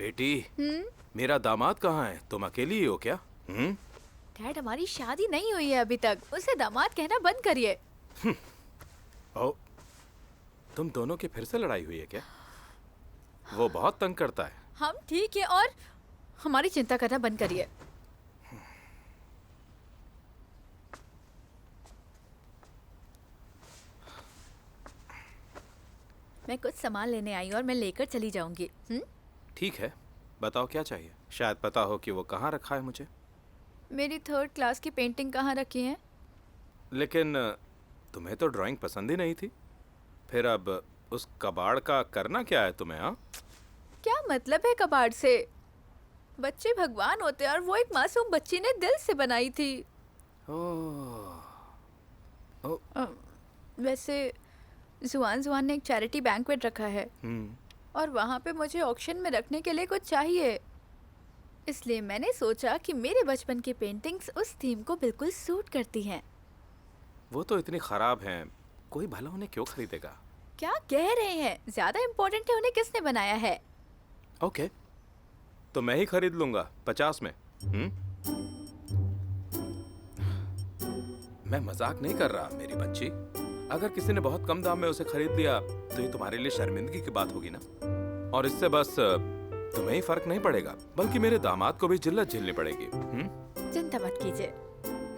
बेटी, मेरा दामाद कहाँ है? तुम अकेली ही हो क्या? डैड, हमारी शादी नहीं हुई है अभी तक। उसे दामाद कहना बंद करिए। ओ, तुम दोनों की फिर से लड़ाई हुई है क्या? वो बहुत तंग करता है। हम ठीक है और हमारी चिंता करना बंद करिए। मैं कुछ सामान लेने आई हूँ और मैं लेकर चली जाऊंगी। ठीक है, बताओ क्या चाहिए। शायद पता हो कि वो कहाँ रखा है मुझे। मेरी 3rd क्लास की पेंटिंग कहाँ रखी है? लेकिन तुम्हें तो ड्राइंग पसंद ही नहीं थी। फिर अब उस कबाड़ का करना क्या है तुम्हें? हाँ, क्या मतलब है कबाड़ से? बच्चे भगवान होते हैं और वो एक मासूम बच्ची ने दिल से बनाई थी। वैसे जुआन ने एक चैरिटी बैंक्वेट रखा है और वहाँ पे मुझे ऑक्शन में रखने के लिए कुछ चाहिए। इसलिए मैंने सोचा कि मेरे बचपन की पेंटिंग्स उस थीम को बिल्कुल सूट करती हैं। वो तो इतनी खराब हैं, कोई भला उन्हें क्यों खरीदेगा? क्या कह रहे हैं? ज्यादा इम्पोर्टेंट है उन्हें किसने बनाया है। ओके, तो मैं ही खरीद लूंगा 50 में। मैं मजाक नहीं कर रहा मेरी बच्ची। अगर किसी ने बहुत कम दाम में उसे खरीद लिया तो ये तुम्हारे लिए शर्मिंदगी की बात होगी ना। और इससे बस तुम्हें ही फर्क नहीं पड़ेगा, बल्कि मेरे दामाद को भी जिल्लत झेलनी पड़ेगी। चिंता मत कीजिए,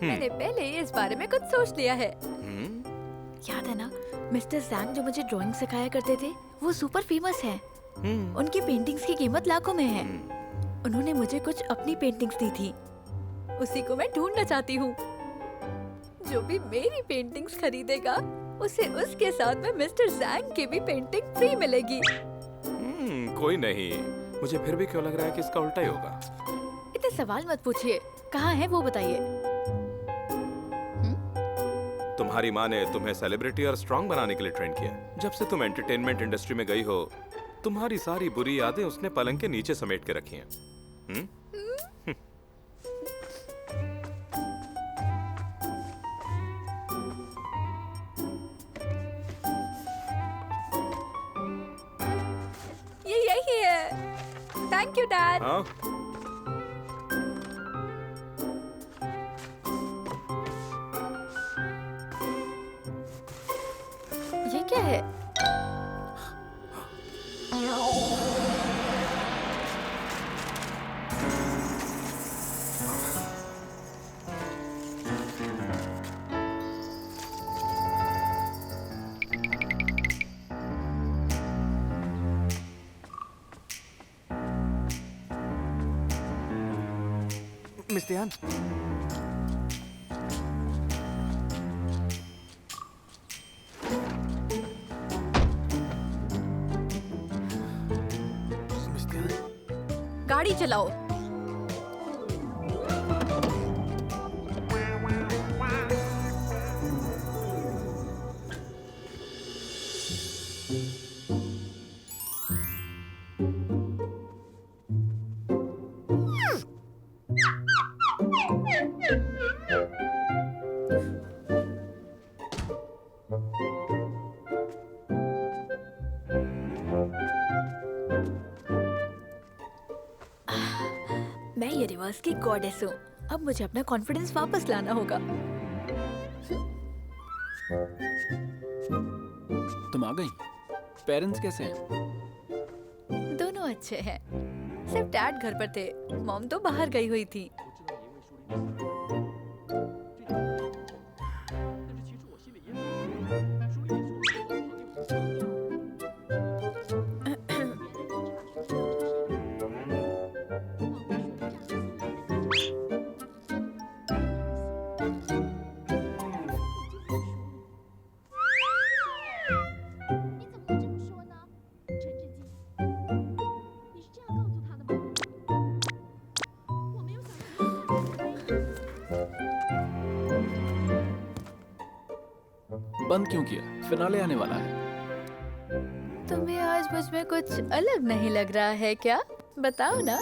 मैंने पहले ही इस बारे में कुछ सोच लिया है। याद है ना, मिस्टर जैंग जो मुझे ड्राइंग सिखाया करते थे, वो सुपर फेमस हैं। उनकी पेंटिंग्स की कीमत लाखों में है। उन्होंने मुझे कुछ अपनी पेंटिंग्स दी थी, उसी को मैं ढूंढना चाहती हूँ। जो भी मेरी पेंटिंग्स खरीदेगा उसे उसके साथ में मिस्टर जैंग की भी पेंटिंग फ्री मिलेगी। कोई नहीं, मुझे फिर भी क्यों लग रहा है कि इसका उल्टा ही होगा। इतने सवाल मत पूछिए, कहाँ है वो बताइए। तुम्हारी माँ ने तुम्हें सेलिब्रिटी और स्ट्रॉन्ग बनाने के लिए ट्रेन किया। जब से तुम एंटरटेनमेंट इंडस्ट्री में गई हो, तुम्हारी सारी बुरी यादें उसने पलंग के नीचे समेट के रखी हैं। ये यही है। Thank you dad. हाँ? ये क्या है? मिस्टर यान, गाड़ी चलाओ। मैं यूनिवर्स की गॉडेस हूँ। अब मुझे अपना कॉन्फिडेंस वापस लाना होगा। तुम आ गई। पेरेंट्स कैसे हैं? दोनों अच्छे हैं, सिर्फ डैड घर पर थे। मॉम तो बाहर गई हुई थी। बंद क्यों किया? फिनाले आने वाला है। तुम्हें आज मुझ में कुछ अलग नहीं लग रहा है क्या? बताओ ना।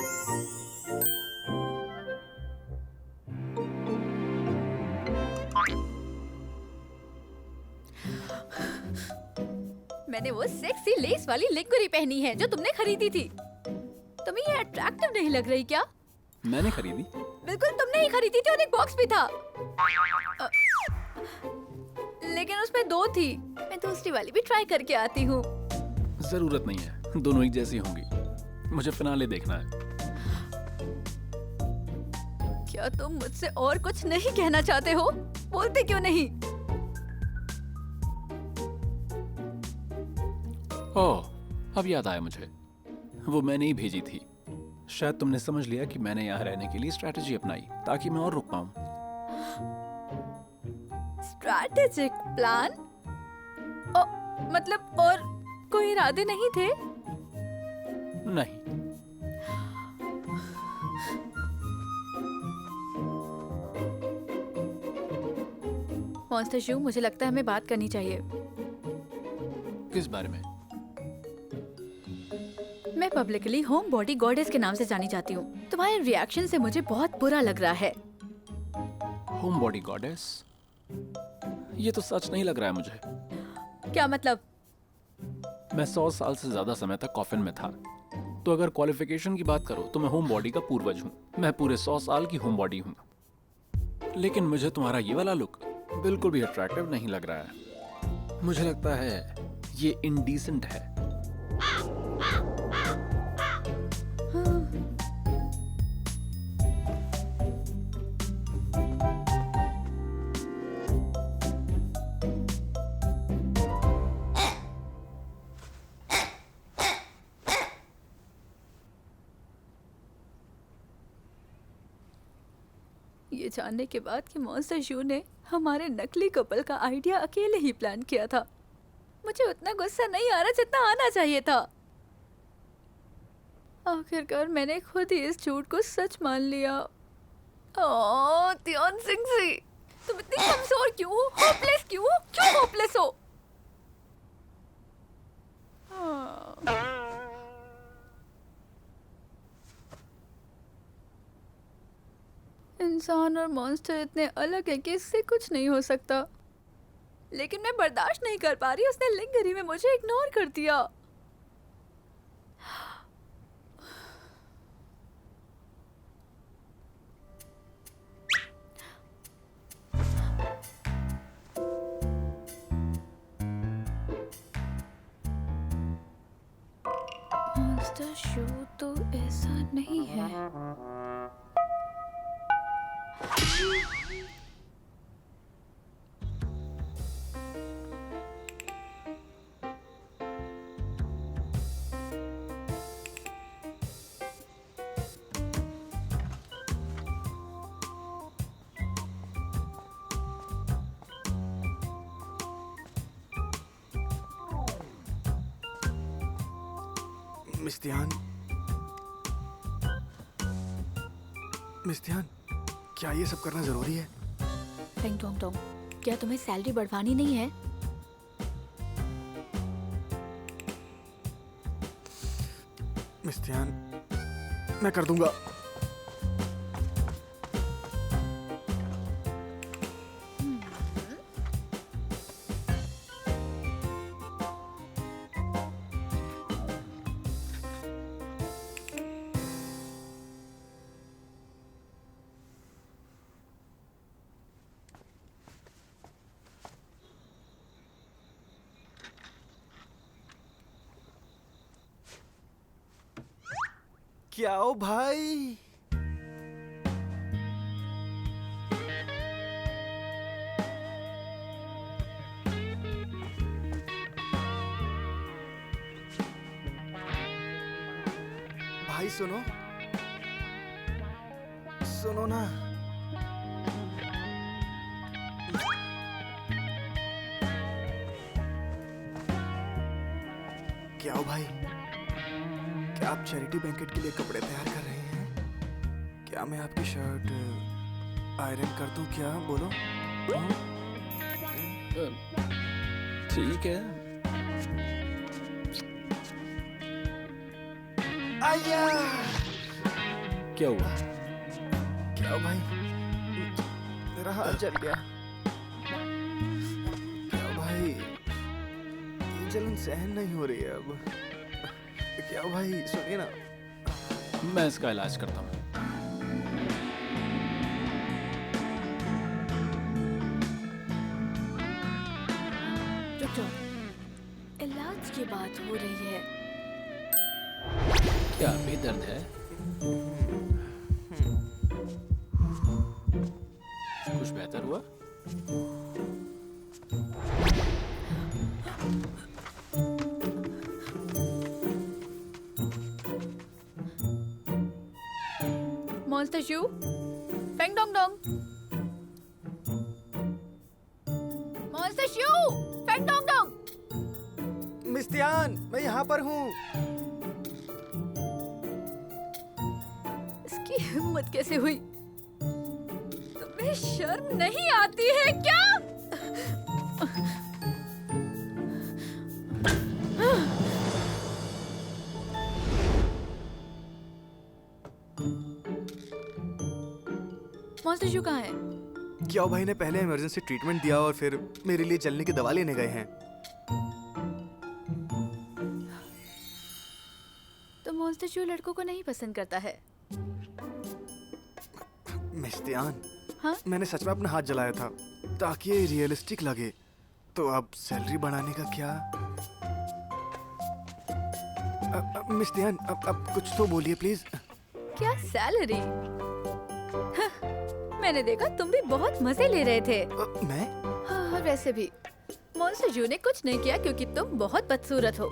मैंने वो सेक्सी लेस वाली लिंगुरी पहनी है जो तुमने खरीदी थी। तुम्हें ये अट्रैक्टिव नहीं लग रही क्या? मैंने खरीदी। बिल्कुल तुमने ही खरीदी थी और एक बॉक्स भी था। लेकिन उसमें 2 थी। मैं दूसरी वाली भी ट्राई करके आती हूँ। जरूरत नहीं है, दोनों एक जैसी होंगी। मुझे फिनाले देखना है। क्या तुम मुझसे और कुछ नहीं कहना चाहते हो? बोलते क्यों नहीं? ओह, अब याद आया मुझे, वो मैंने ही भेजी थी। शायद तुमने समझ लिया कि मैंने यहाँ रहने के लिए स्ट्रैटेजी अपनाई ताकि मैं और रुक पाऊं। Strategic plan? मतलब और कोई इरादे नहीं थे? नहीं। मॉन्स्टर शू, मुझे लगता है हमें बात करनी चाहिए। किस बारे में? मैं पब्लिकली होम बॉडी गॉडेस के नाम से जानी जाती हूँ। तुम्हारे रिएक्शन से मुझे बहुत बुरा लग रहा है। Home body goddess? ये तो सच नहीं लग रहा है मुझे। क्या मतलब? मैं 100 साल से ज्यादा समय तक कॉफिन में था, तो अगर क्वालिफिकेशन की बात करो तो मैं होम बॉडी का पूर्वज हूँ। मैं पूरे 100 साल की होम बॉडी हूँ। लेकिन मुझे तुम्हारा ये वाला लुक बिल्कुल भी अट्रैक्टिव नहीं लग रहा है। मुझे लगता है ये इंडीसेंट है। ये जानने के बाद कि मॉन्स्टर शू ने हमारे नकली कपल का आइडिया अकेले ही प्लान किया था, मुझे उतना गुस्सा नहीं आ रहा जितना आना चाहिए था। आखिरकार मैंने खुद ही इस झूठ को सच मान लिया। ओह, तियोन सिंह, तुम इतनी कमजोर क्यों हो? होपलेस क्यों हो? क्यों होपलेस हो? इंसान और मॉन्स्टर इतने अलग हैं कि इससे कुछ नहीं हो सकता। लेकिन मैं बर्दाश्त नहीं कर पा रही, उसने लिंगरी में मुझे इग्नोर कर दिया। मॉन्स्टर शू तो ऐसा नहीं है। मिस्तियान, क्या ये सब करना जरूरी है? टेंग टोंग टोंग, क्या तुम्हें सैलरी बढ़वानी नहीं है? मिस्तियान, मैं कर दूंगा। क्या हो भाई? भाई सुनो, सुनो ना। क्या हो भाई? क्या आप चैरिटी बैंकेट के लिए कपड़े तैयार कर रहे हैं? क्या मैं आपकी शर्ट आयरन कर दूं क्या? बोलो। ठीक है। आया! क्या हुआ? क्या भाई? मेरा हाथ जल गया। क्या भाई? ये जलन सहन नहीं हो रही है अब। क्या भाई, सुनिए ना। मैं इसका इलाज करता हूँ। रुक जाओ, इलाज की बात हो रही है। क्या अभी दर्द है? कुछ बेहतर हुआ? मॉन्स्टर शू, फेंग डोंग डोंग। मॉन्स्टर शू, फेंग डोंग डोंग। मिस्टियान, मैं यहाँ पर हूँ। इसकी हिम्मत कैसे हुई? तुम्हें शर्म नहीं आती है क्या? मॉन्स्टर शू कहाँ है? क्याओ भाई ने पहले इमरजेंसी ट्रीटमेंट दिया और फिर मेरे लिए जलने की दवा लेने गए हैं। तो मॉन्स्टर शू लड़कों को नहीं पसंद करता है। मिस्टियान, हाँ? मैंने सच में अपना हाथ जलाया था ताकि ये रियलिस्टिक लगे। तो अब सैलरी बढ़ाने का क्या? मिस्टियान, अब कुछ तो बोलिए प्लीज। क्या सैलरी? मैंने देखा तुम भी बहुत मजे ले रहे थे। मैं? हाँ, और वैसे भी मॉन्स्टर जू ने कुछ नहीं किया क्योंकि तुम बहुत बदसूरत हो।